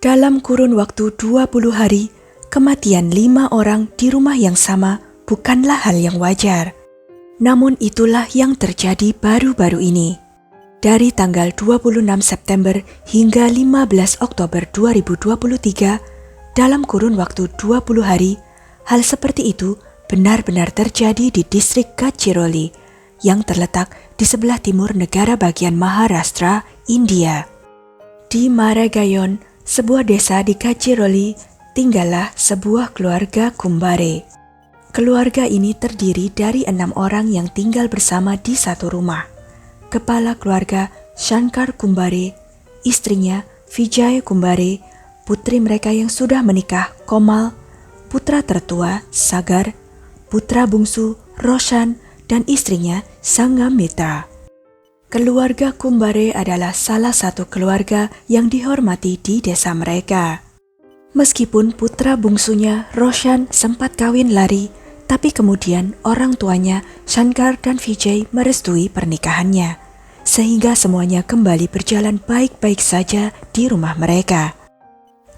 Dalam kurun waktu 20 hari, kematian 5 orang di rumah yang sama bukanlah hal yang wajar. Namun itulah yang terjadi baru-baru ini. Dari tanggal 26 September hingga 15 Oktober 2023, dalam kurun waktu 20 hari, hal seperti itu benar-benar terjadi di distrik Gadchiroli yang terletak di sebelah timur negara bagian Maharashtra, India. Di Maregaon, sebuah desa di Gadchiroli, tinggallah sebuah keluarga Kumbare. Keluarga ini terdiri dari 6 orang yang tinggal bersama di satu rumah. Kepala keluarga Shankar Kumbare, istrinya Vijay Kumbare, putri mereka yang sudah menikah Komal, putra tertua Sagar, putra bungsu Roshan, dan istrinya Sangamitra. Keluarga Kumbare adalah salah satu keluarga yang dihormati di desa mereka. Meskipun putra bungsunya Roshan sempat kawin lari, tapi kemudian orang tuanya Shankar dan Vijay merestui pernikahannya, sehingga semuanya kembali berjalan baik-baik saja di rumah mereka.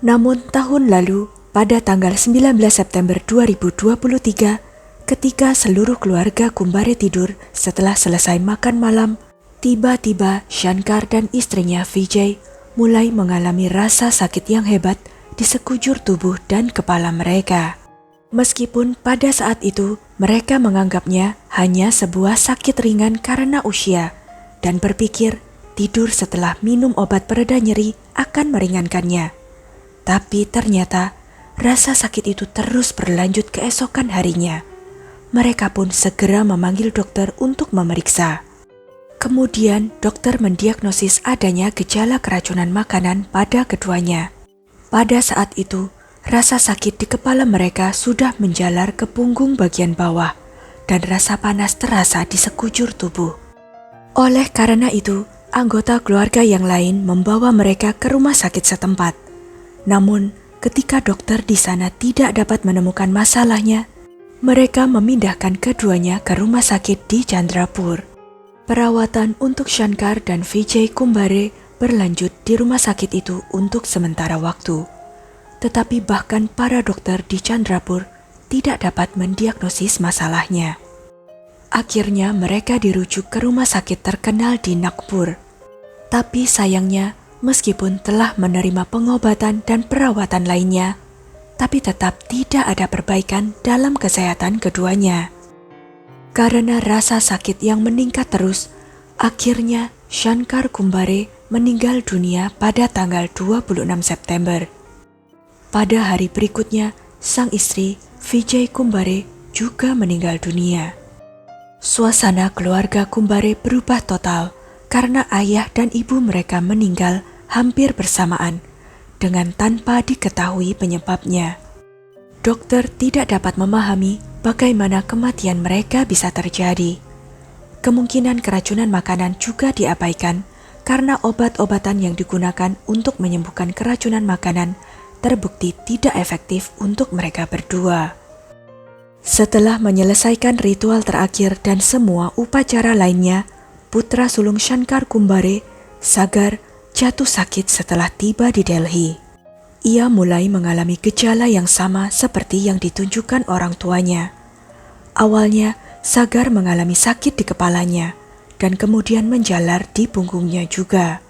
Namun tahun lalu, pada tanggal 19 September 2023, ketika seluruh keluarga Kumbare tidur setelah selesai makan malam, tiba-tiba Shankar dan istrinya Vijay mulai mengalami rasa sakit yang hebat di sekujur tubuh dan kepala mereka. Meskipun pada saat itu mereka menganggapnya hanya sebuah sakit ringan karena usia dan berpikir tidur setelah minum obat pereda nyeri akan meringankannya. Tapi ternyata rasa sakit itu terus berlanjut keesokan harinya. Mereka pun segera memanggil dokter untuk memeriksa. Kemudian dokter mendiagnosis adanya gejala keracunan makanan pada keduanya. Pada saat itu, rasa sakit di kepala mereka sudah menjalar ke punggung bagian bawah dan rasa panas terasa di sekujur tubuh. Oleh karena itu, anggota keluarga yang lain membawa mereka ke rumah sakit setempat. Namun, ketika dokter di sana tidak dapat menemukan masalahnya, mereka memindahkan keduanya ke rumah sakit di Chandrapur. Perawatan untuk Shankar dan Vijay Kumbare berlanjut di rumah sakit itu untuk sementara waktu. Tetapi bahkan para dokter di Chandrapur tidak dapat mendiagnosis masalahnya. Akhirnya mereka dirujuk ke rumah sakit terkenal di Nagpur. Tapi sayangnya, meskipun telah menerima pengobatan dan perawatan lainnya, tapi tetap tidak ada perbaikan dalam kesehatan keduanya. Karena rasa sakit yang meningkat terus, akhirnya Shankar Kumbare meninggal dunia pada tanggal 26 September. Pada hari berikutnya, sang istri Vijay Kumbare juga meninggal dunia. Suasana keluarga Kumbare berubah total karena ayah dan ibu mereka meninggal hampir bersamaan dengan tanpa diketahui penyebabnya. Dokter tidak dapat memahami bagaimana kematian mereka bisa terjadi. Kemungkinan keracunan makanan juga diabaikan karena obat-obatan yang digunakan untuk menyembuhkan keracunan makanan terbukti tidak efektif untuk mereka berdua. Setelah menyelesaikan ritual terakhir dan semua upacara lainnya, putra sulung Shankar Kumbare, Sagar, jatuh sakit setelah tiba di Delhi. Ia mulai mengalami gejala yang sama seperti yang ditunjukkan orang tuanya. Awalnya, Sagar mengalami sakit di kepalanya dan kemudian menjalar di punggungnya juga.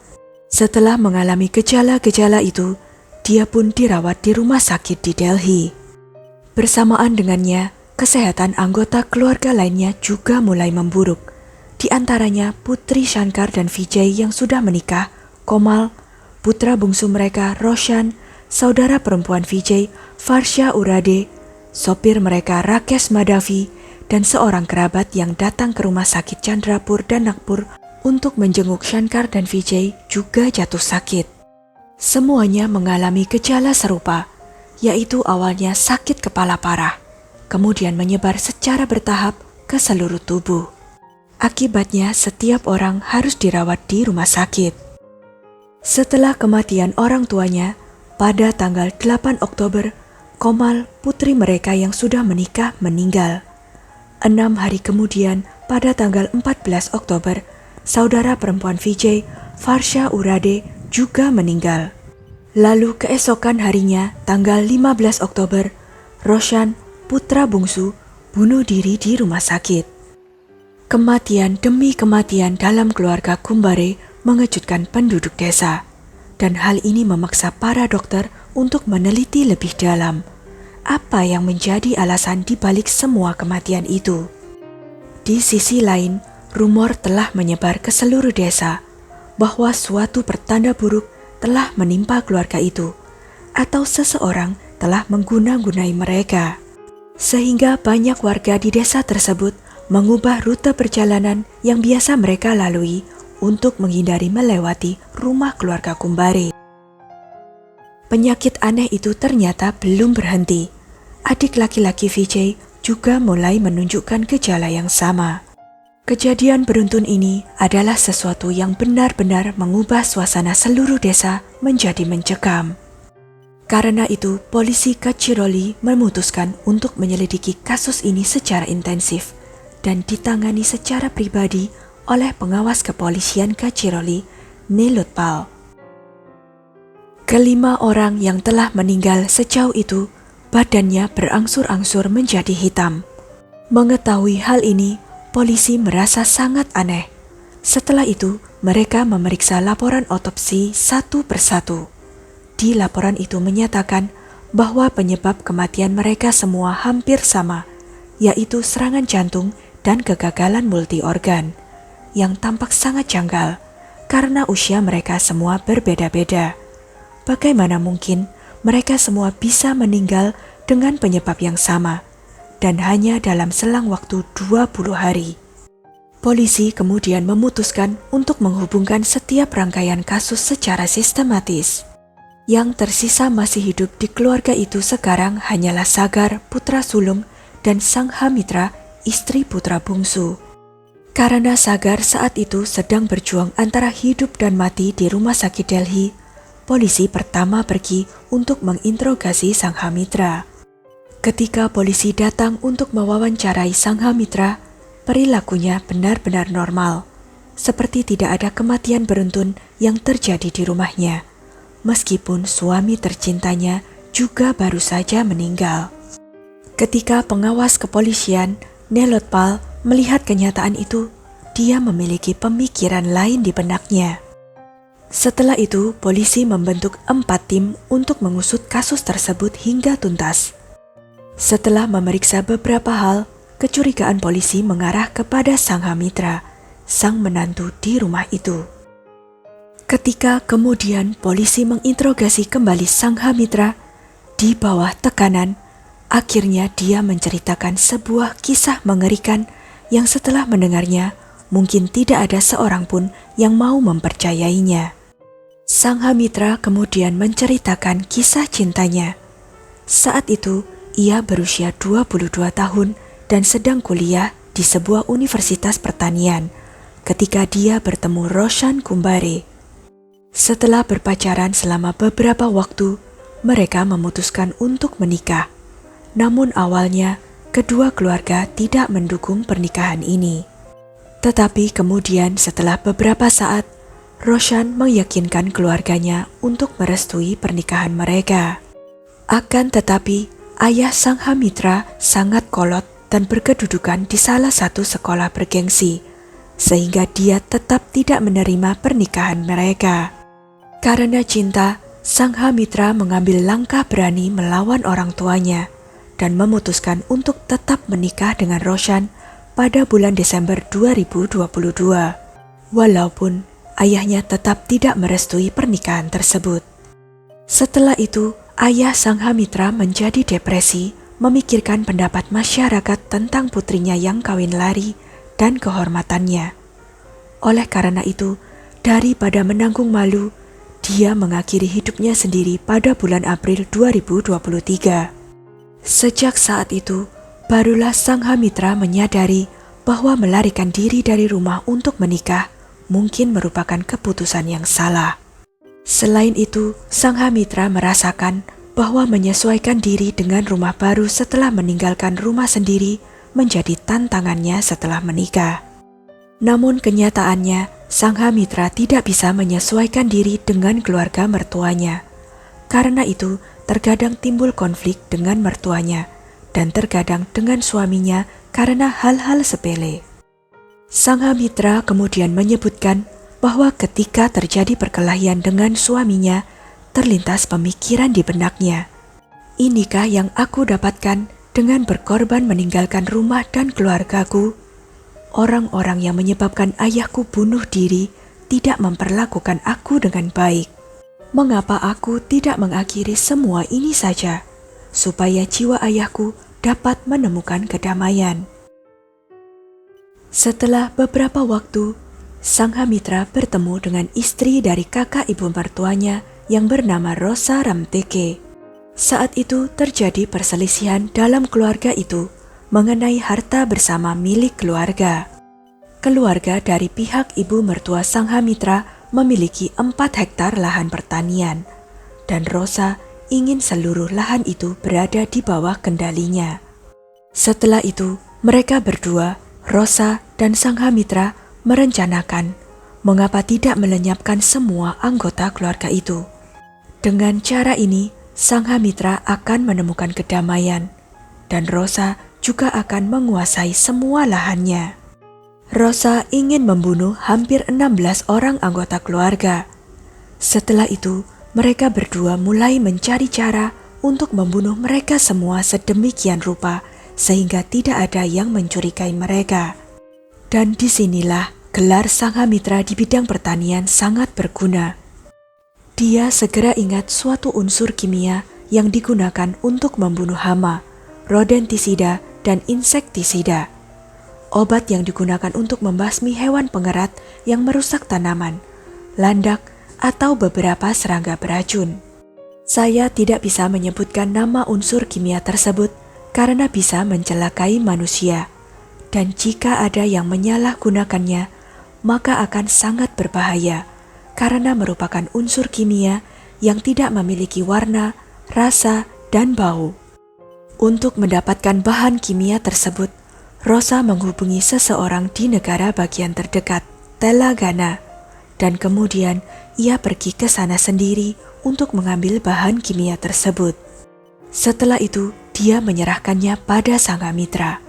Setelah mengalami gejala-gejala itu, dia pun dirawat di rumah sakit di Delhi. Bersamaan dengannya, kesehatan anggota keluarga lainnya juga mulai memburuk. Di antaranya putri Shankar dan Vijay yang sudah menikah, Komal, putra bungsu mereka Roshan, saudara perempuan Vijay, Varsha Urade, sopir mereka Rakesh Madhavi, dan seorang kerabat yang datang ke rumah sakit Chandrapur dan Nagpur untuk menjenguk Shankar dan Vijay juga jatuh sakit. Semuanya mengalami gejala serupa, yaitu awalnya sakit kepala parah, kemudian menyebar secara bertahap ke seluruh tubuh. Akibatnya setiap orang harus dirawat di rumah sakit. Setelah kematian orang tuanya, pada tanggal 8 Oktober, Komal, putri mereka yang sudah menikah, meninggal. 6 hari kemudian, pada tanggal 14 Oktober, saudara perempuan Vijay, Varsha Urade, juga meninggal. Lalu keesokan harinya, tanggal 15 Oktober, Roshan, putra bungsu, bunuh diri di rumah sakit. Kematian demi kematian dalam keluarga Kumbare mengejutkan penduduk desa, dan hal ini memaksa para dokter untuk meneliti lebih dalam apa yang menjadi alasan dibalik semua kematian itu. Di sisi lain, rumor telah menyebar ke seluruh desa bahwa suatu pertanda buruk telah menimpa keluarga itu, atau seseorang telah mengguna-gunai mereka. Sehingga banyak warga di desa tersebut mengubah rute perjalanan yang biasa mereka lalui untuk menghindari melewati rumah keluarga Kumbare. Penyakit aneh itu ternyata belum berhenti. Adik laki-laki Vijay juga mulai menunjukkan gejala yang sama. Kejadian beruntun ini adalah sesuatu yang benar-benar mengubah suasana seluruh desa menjadi mencekam. Karena itu, polisi Gadchiroli memutuskan untuk menyelidiki kasus ini secara intensif dan ditangani secara pribadi oleh pengawas kepolisian Gadchiroli, Nelotpal. Kelima orang yang telah meninggal sejauh itu, badannya berangsur-angsur menjadi hitam. Mengetahui hal ini, polisi merasa sangat aneh. Setelah itu, mereka memeriksa laporan otopsi satu persatu. Di laporan itu menyatakan bahwa penyebab kematian mereka semua hampir sama, yaitu serangan jantung dan kegagalan multi-organ, yang tampak sangat janggal karena usia mereka semua berbeda-beda. Bagaimana mungkin mereka semua bisa meninggal dengan penyebab yang sama, dan hanya dalam selang waktu 20 hari. Polisi kemudian memutuskan untuk menghubungkan setiap rangkaian kasus secara sistematis. Yang tersisa masih hidup di keluarga itu sekarang hanyalah Sagar, putra sulung, dan Sanghamitra, istri putra bungsu. Karena Sagar saat itu sedang berjuang antara hidup dan mati di rumah sakit Delhi, polisi pertama pergi untuk menginterogasi Sanghamitra. Ketika polisi datang untuk mewawancarai Sanghamitra, perilakunya benar-benar normal, seperti tidak ada kematian beruntun yang terjadi di rumahnya, meskipun suami tercintanya juga baru saja meninggal. Ketika pengawas kepolisian, Nelotpal, melihat kenyataan itu, dia memiliki pemikiran lain di benaknya. Setelah itu, polisi membentuk 4 tim untuk mengusut kasus tersebut hingga tuntas. Setelah memeriksa beberapa hal, kecurigaan polisi mengarah kepada Sanghamitra, sang menantu di rumah itu. Ketika kemudian polisi menginterogasi kembali Sanghamitra, di bawah tekanan, akhirnya dia menceritakan sebuah kisah mengerikan yang setelah mendengarnya, mungkin tidak ada seorang pun yang mau mempercayainya. Sanghamitra kemudian menceritakan kisah cintanya. Saat itu, ia berusia 22 tahun dan sedang kuliah di sebuah universitas pertanian ketika dia bertemu Roshan Kumbare. Setelah berpacaran selama beberapa waktu, mereka memutuskan untuk menikah. Namun awalnya, kedua keluarga tidak mendukung pernikahan ini. Tetapi kemudian setelah beberapa saat, Roshan meyakinkan keluarganya untuk merestui pernikahan mereka. Akan tetapi, ayah Sanghamitra sangat kolot dan berkedudukan di salah satu sekolah bergengsi, sehingga dia tetap tidak menerima pernikahan mereka. Karena cinta, Sanghamitra mengambil langkah berani melawan orang tuanya dan memutuskan untuk tetap menikah dengan Roshan pada bulan Desember 2022. Walaupun ayahnya tetap tidak merestui pernikahan tersebut. Setelah itu, ayah Sanghamitra menjadi depresi, memikirkan pendapat masyarakat tentang putrinya yang kawin lari dan kehormatannya. Oleh karena itu, daripada menanggung malu, dia mengakhiri hidupnya sendiri pada bulan April 2023. Sejak saat itu, barulah Sanghamitra menyadari bahwa melarikan diri dari rumah untuk menikah mungkin merupakan keputusan yang salah. Selain itu, Sanghamitra merasakan bahwa menyesuaikan diri dengan rumah baru setelah meninggalkan rumah sendiri menjadi tantangannya setelah menikah. Namun kenyataannya, Sanghamitra tidak bisa menyesuaikan diri dengan keluarga mertuanya. Karena itu, terkadang timbul konflik dengan mertuanya dan terkadang dengan suaminya karena hal-hal sepele. Sanghamitra kemudian menyebutkan bahwa ketika terjadi perkelahian dengan suaminya, terlintas pemikiran di benaknya. Inikah yang aku dapatkan dengan berkorban meninggalkan rumah dan keluargaku? Orang-orang yang menyebabkan ayahku bunuh diri tidak memperlakukan aku dengan baik. Mengapa aku tidak mengakhiri semua ini saja, supaya jiwa ayahku dapat menemukan kedamaian? Setelah beberapa waktu, Sanghamitra bertemu dengan istri dari kakak ibu mertuanya yang bernama Rosa Ramteke. Saat itu terjadi perselisihan dalam keluarga itu mengenai harta bersama milik keluarga. Keluarga dari pihak ibu mertua Sanghamitra memiliki 4 hektar lahan pertanian, dan Rosa ingin seluruh lahan itu berada di bawah kendalinya. Setelah itu, mereka berdua, Rosa dan Sanghamitra, merencanakan mengapa tidak melenyapkan semua anggota keluarga itu. Dengan cara ini, Sanghamitra akan menemukan kedamaian, dan Rosa juga akan menguasai semua lahannya. Rosa ingin membunuh hampir 16 orang anggota keluarga. Setelah itu, mereka berdua mulai mencari cara untuk membunuh mereka semua sedemikian rupa sehingga tidak ada yang mencurigai mereka. Dan disinilah gelar Sanghamitra di bidang pertanian sangat berguna. Dia segera ingat suatu unsur kimia yang digunakan untuk membunuh hama, rodentisida, dan insektisida. Obat yang digunakan untuk membasmi hewan pengerat yang merusak tanaman, landak, atau beberapa serangga beracun. Saya tidak bisa menyebutkan nama unsur kimia tersebut karena bisa mencelakai manusia, dan jika ada yang menyalahgunakannya, maka akan sangat berbahaya karena merupakan unsur kimia yang tidak memiliki warna, rasa, dan bau. Untuk mendapatkan bahan kimia tersebut, Rosa menghubungi seseorang di negara bagian terdekat, Telangana, dan kemudian ia pergi ke sana sendiri untuk mengambil bahan kimia tersebut. Setelah itu, dia menyerahkannya pada Sanghamitra.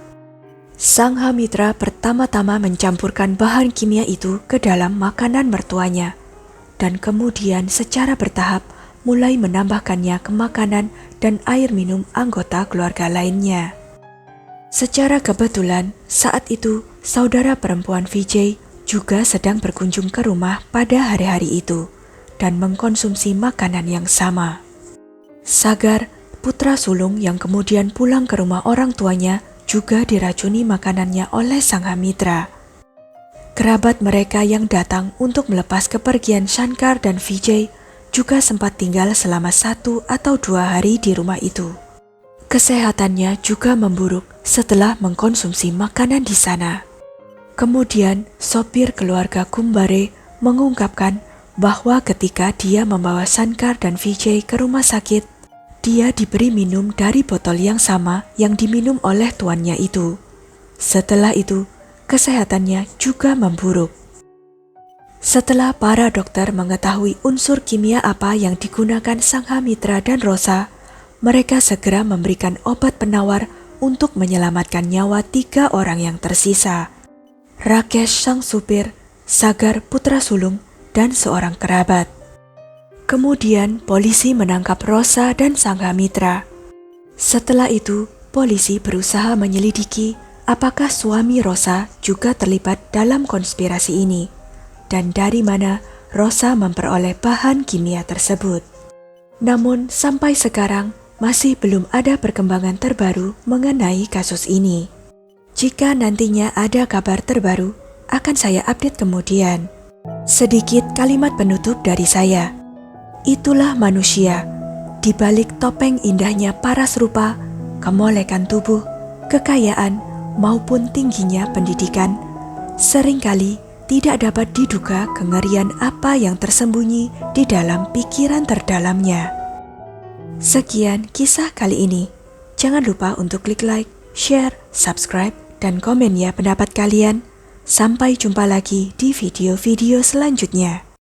Sanghamitra pertama-tama mencampurkan bahan kimia itu ke dalam makanan mertuanya, dan kemudian secara bertahap mulai menambahkannya ke makanan dan air minum anggota keluarga lainnya. Secara kebetulan, saat itu saudara perempuan Vijay juga sedang berkunjung ke rumah pada hari-hari itu dan mengkonsumsi makanan yang sama. Sagar, putra sulung yang kemudian pulang ke rumah orang tuanya, juga diracuni makanannya oleh Sanghamitra. Kerabat mereka yang datang untuk melepas kepergian Shankar dan Vijay juga sempat tinggal selama 1 atau 2 hari di rumah itu. Kesehatannya juga memburuk setelah mengkonsumsi makanan di sana. Kemudian sopir keluarga Kumbare mengungkapkan bahwa ketika dia membawa Shankar dan Vijay ke rumah sakit, dia diberi minum dari botol yang sama yang diminum oleh tuannya itu. Setelah itu, kesehatannya juga memburuk. Setelah para dokter mengetahui unsur kimia apa yang digunakan Sanghamitra dan Rosa, mereka segera memberikan obat penawar untuk menyelamatkan nyawa 3 orang yang tersisa. Rakesh sang supir, Sagar putra sulung, dan seorang kerabat. Kemudian polisi menangkap Rosa dan Sanghamitra. Setelah itu, polisi berusaha menyelidiki apakah suami Rosa juga terlibat dalam konspirasi ini, dan dari mana Rosa memperoleh bahan kimia tersebut. Namun sampai sekarang masih belum ada perkembangan terbaru mengenai kasus ini. Jika nantinya ada kabar terbaru, akan saya update kemudian. Sedikit kalimat penutup dari saya. Itulah manusia, di balik topeng indahnya paras rupa, kemolekan tubuh, kekayaan, maupun tingginya pendidikan, seringkali tidak dapat diduga kengerian apa yang tersembunyi di dalam pikiran terdalamnya. Sekian kisah kali ini. Jangan lupa untuk klik like, share, subscribe, dan komen ya pendapat kalian. Sampai jumpa lagi di video-video selanjutnya.